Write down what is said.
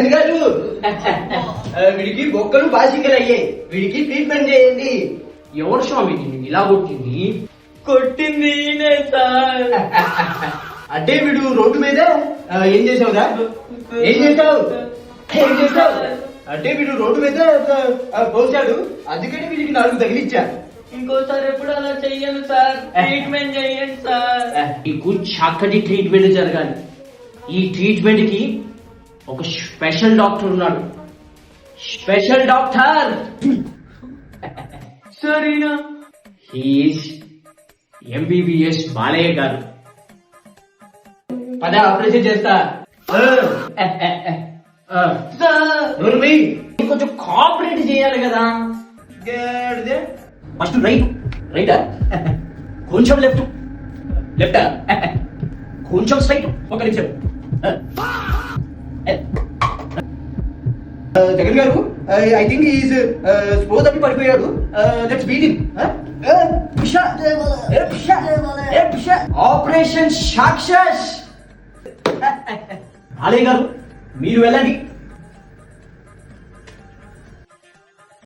జగన్ గారు వీడికి బొక్కలు బాసికలు అయ్యాయి, వీడికి ట్రీట్మెంట్ చేయండి. ఎవరు స్వామి నిన్ను ఇలా కొట్టింది? కొట్టింది ఈయనే సార్. అంటే వీడు రోడ్డు మీద ఏం చేసావురా? ఏం చేసావు? అంటే వీడు రోడ్డు మీద పోసాడు, అందుకని వీడికి 4 తగిలిచ్చా. ఇంకోసారి ఎప్పుడు అలా చెయ్యను సార్. ట్రీట్మెంట్ చెయ్యండి సార్. నీకు చక్కటి ట్రీట్మెంట్ జరగాలి. ఈ ట్రీట్మెంట్ కి ఒక స్పెషల్ డాక్టర్ ఉన్నాడు. స్పెషల్ డాక్టర్ సరేనా? హీఈస్ ఎంబీబీఎస్ బాలయ్య గారు. పద ఆపరేషన్ చేస్తా. కొంచెం కోఆపరేట్ చేయాలి కదా. ఫస్ట్ రైటా, కొంచెం లెఫ్టా, కొంచెం స్ట్రైట్. ఒక నిమిషం. జగన్ గారు ఐ థింక్ ఈజ్ స్పోజ్ అవి పడిపోయాడు. Let's beat him. Operation success. Balayya గారు మీరు వెళ్ళండి.